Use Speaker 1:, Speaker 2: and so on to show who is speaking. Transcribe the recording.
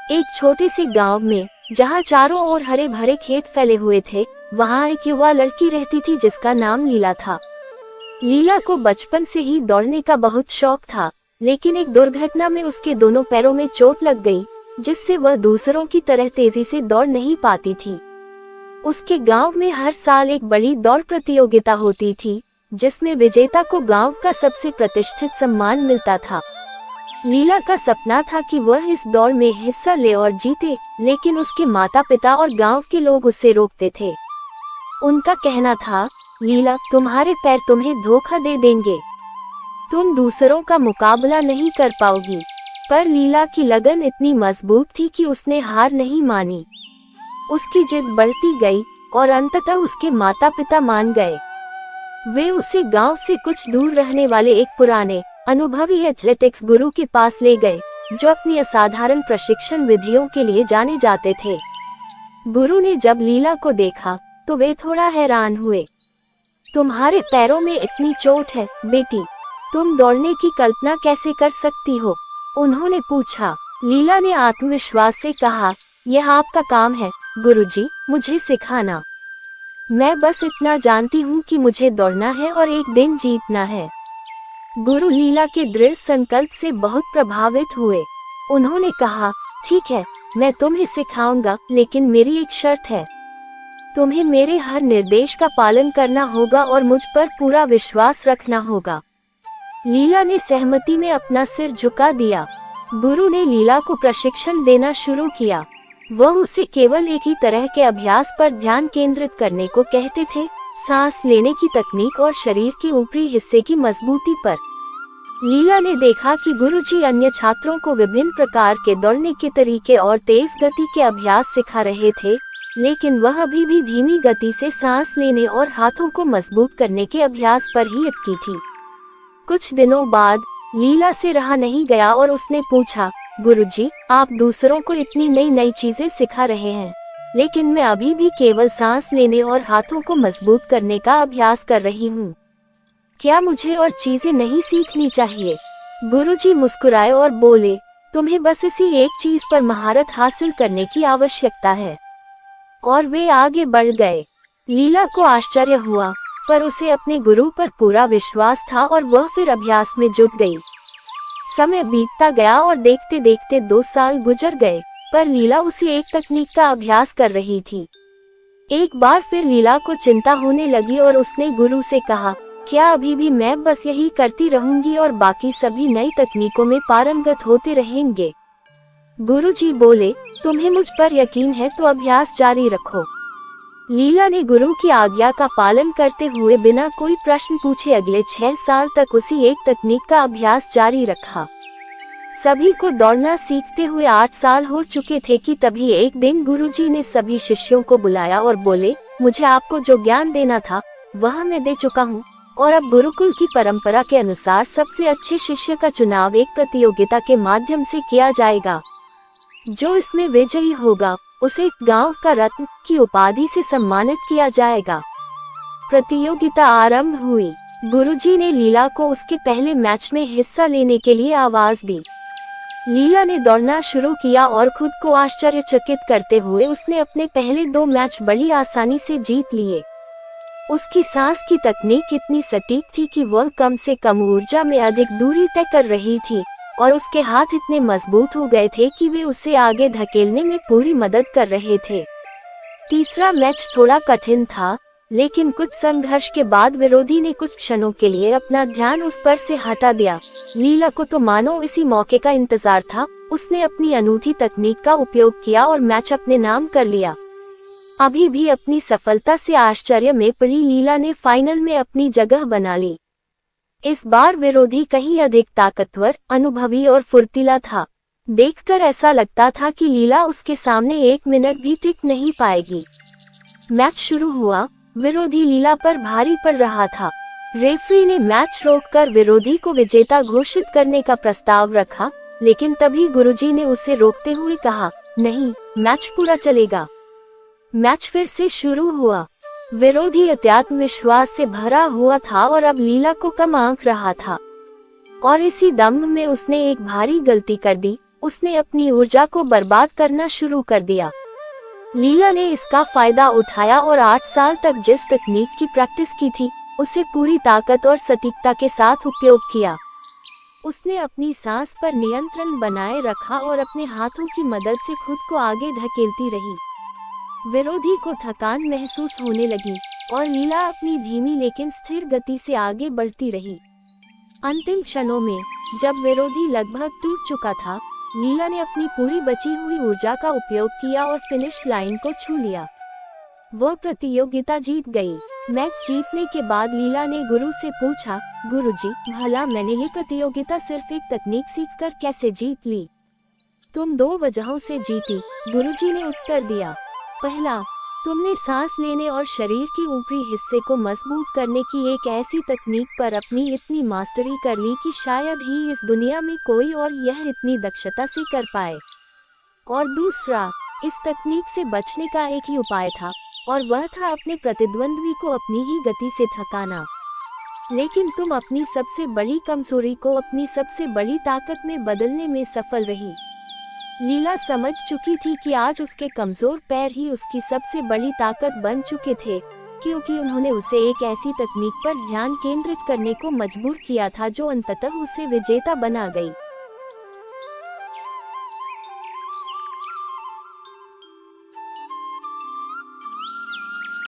Speaker 1: एक छोटे से गांव में, जहां चारों ओर हरे भरे खेत फैले हुए थे, वहां एक युवा लड़की रहती थी जिसका नाम लीला था। लीला को बचपन से ही दौड़ने का बहुत शौक था, लेकिन एक दुर्घटना में उसके दोनों पैरों में चोट लग गई, जिससे वह दूसरों की तरह तेजी से दौड़ नहीं पाती थी। उसके गांव में हर साल एक बड़ी दौड़ प्रतियोगिता होती थी, जिसमें विजेता को गांव का सबसे प्रतिष्ठित सम्मान मिलता था। लीला का सपना था कि वह इस दौड़ में हिस्सा ले और जीते, लेकिन उसके माता पिता और गांव के लोग उसे रोकते थे। उनका कहना था, लीला, तुम्हारे पैर तुम्हें धोखा दे देंगे, तुम दूसरों का मुकाबला नहीं कर पाओगी। पर लीला की लगन इतनी मजबूत थी कि उसने हार नहीं मानी। उसकी जिद बढ़ती गई और अंततः उसके माता पिता मान गए। वे उसे गांव से कुछ दूर रहने वाले एक पुराने अनुभवी एथलेटिक्स गुरु के पास ले गए, जो अपनी असाधारण प्रशिक्षण विधियों के लिए जाने जाते थे। गुरु ने जब लीला को देखा तो वे थोड़ा हैरान हुए। तुम्हारे पैरों में इतनी चोट है बेटी, तुम दौड़ने की कल्पना कैसे कर सकती हो? उन्होंने पूछा। लीला ने आत्मविश्वास से कहा, यह आपका काम है गुरुजी, मुझे सिखाना। मैं बस इतना जानती हूँ कि मुझे दौड़ना है और एक दिन जीतना है। गुरु लीला के दृढ़ संकल्प से बहुत प्रभावित हुए। उन्होंने कहा, ठीक है, मैं तुम्हें सिखाऊंगा, लेकिन मेरी एक शर्त है। तुम्हें मेरे हर निर्देश का पालन करना होगा और मुझ पर पूरा विश्वास रखना होगा। लीला ने सहमति में अपना सिर झुका दिया। गुरु ने लीला को प्रशिक्षण देना शुरू किया। वह उसे केवल एक ही तरह के अभ्यास पर ध्यान केंद्रित करने को कहते थे, सांस लेने की तकनीक और शरीर के ऊपरी हिस्से की मजबूती पर। लीला ने देखा कि गुरुजी अन्य छात्रों को विभिन्न प्रकार के दौड़ने के तरीके और तेज गति के अभ्यास सिखा रहे थे, लेकिन वह अभी भी धीमी गति से सांस लेने और हाथों को मजबूत करने के अभ्यास पर ही अटकी थी। कुछ दिनों बाद लीला से रहा नहीं गया और उसने पूछा, गुरुजी, आप दूसरों को इतनी नई नई चीजें सिखा रहे हैं, लेकिन मैं अभी भी केवल सांस लेने और हाथों को मजबूत करने का अभ्यास कर रही हूँ। क्या मुझे और चीजें नहीं सीखनी चाहिए? गुरुजी मुस्कुराए और बोले, तुम्हें बस इसी एक चीज पर महारत हासिल करने की आवश्यकता है। और वे आगे बढ़ गए। लीला को आश्चर्य हुआ, पर उसे अपने गुरु पर पूरा विश्वास था और वह फिर अभ्यास में जुट गई। समय बीतता गया और देखते देखते 2 साल गुजर गए, पर लीला उसी एक तकनीक का अभ्यास कर रही थी। एक बार फिर लीला को चिंता होने लगी और उसने गुरु से कहा, क्या अभी भी मैं बस यही करती रहूंगी और बाकी सभी नई तकनीकों में पारंगत होते रहेंगे? गुरुजी बोले, तुम्हें मुझ पर यकीन है तो अभ्यास जारी रखो। लीला ने गुरु की आज्ञा का पालन करते हुए बिना कोई प्रश्न पूछे अगले 6 साल तक उसी एक तकनीक का अभ्यास जारी रखा। सभी को दौड़ना सीखते हुए 8 साल हो चुके थे कि तभी एक दिन गुरुजी ने सभी शिष्यों को बुलाया और बोले, मुझे आपको जो ज्ञान देना था वह मैं दे चुका हूँ, और अब गुरुकुल की परंपरा के अनुसार सबसे अच्छे शिष्य का चुनाव एक प्रतियोगिता के माध्यम से किया जाएगा। जो इसमें विजयी होगा उसे गांव का रत्न की उपाधि से सम्मानित किया जाएगा। प्रतियोगिता आरंभ हुई। गुरुजी ने लीला को उसके पहले मैच में हिस्सा लेने के लिए आवाज दी। लीला ने दौड़ना शुरू किया और खुद को आश्चर्यचकित करते हुए उसने अपने पहले 2 मैच बड़ी आसानी से जीत लिए। उसकी सांस की तकनीक इतनी सटीक थी कि वह कम से कम ऊर्जा में अधिक दूरी तय कर रही थी, और उसके हाथ इतने मजबूत हो गए थे कि वे उसे आगे धकेलने में पूरी मदद कर रहे थे। तीसरा मैच थोड़ा कठिन था, लेकिन कुछ संघर्ष के बाद विरोधी ने कुछ क्षणों के लिए अपना ध्यान उस पर से हटा दिया। लीला को तो मानो इसी मौके का इंतजार था। उसने अपनी अनूठी तकनीक का उपयोग किया और मैच अपने नाम कर लिया। अभी भी अपनी सफलता से आश्चर्य में पड़ी लीला ने फाइनल में अपनी जगह बना ली। इस बार विरोधी कहीं अधिक ताकतवर, अनुभवी और फुर्तीला था। देखकर ऐसा लगता था कि लीला उसके सामने 1 मिनट भी टिक नहीं पाएगी। मैच शुरू हुआ। विरोधी लीला पर भारी पड़ रहा था। रेफरी ने मैच रोककर विरोधी को विजेता घोषित करने का प्रस्ताव रखा, लेकिन तभी गुरुजी ने उसे रोकते हुए कहा, नहीं, मैच पूरा चलेगा। मैच फिर से शुरू हुआ। विरोधी आत्मविश्वास से भरा हुआ था और अब लीला को कम आंक रहा था, और इसी दम्भ में उसने एक भारी गलती कर दी। उसने अपनी ऊर्जा को बर्बाद करना शुरू कर दिया। लीला ने इसका फायदा उठाया और 8 साल तक जिस तकनीक की प्रैक्टिस की थी, उसे पूरी ताकत और सटीकता के साथ उपयोग किया। उसने अपनी सांस पर नियंत्रण बनाए रखा और अपने हाथों की मदद से खुद को आगे धकेलती रही। विरोधी को थकान महसूस होने लगी और लीला अपनी धीमी लेकिन स्थिर गति से आगे बढ़ती रही। अंतिम क्षणों में, जब विरोधी लगभग टूट चुका था, लीला ने अपनी पूरी बची हुई ऊर्जा का उपयोग किया और फिनिश लाइन को छू लिया। वह प्रतियोगिता जीत गई। मैच जीतने के बाद लीला ने गुरु से पूछा, गुरुजी, भला मैंने ये प्रतियोगिता सिर्फ एक तकनीक सीखकर कैसे जीत ली? तुम 2 वजहों से जीती, गुरुजी ने उत्तर दिया। पहला, तुमने सांस लेने और शरीर के ऊपरी हिस्से को मजबूत करने की एक ऐसी तकनीक पर अपनी इतनी मास्टरी कर ली कि शायद ही इस दुनिया में कोई और यह इतनी दक्षता से कर पाए। और दूसरा, इस तकनीक से बचने का एक ही उपाय था, और वह था अपने प्रतिद्वंद्वी को अपनी ही गति से थकाना। लेकिन तुम अपनी सबसे बड़ी कमजोरी को अपनी सबसे बड़ी ताकत में बदलने में सफल रही। लीला समझ चुकी थी कि आज उसके कमजोर पैर ही उसकी सबसे बड़ी ताकत बन चुके थे, क्योंकि उन्होंने उसे एक ऐसी तकनीक पर ध्यान केंद्रित करने को मजबूर किया था जो अंततः उसे विजेता बना गई।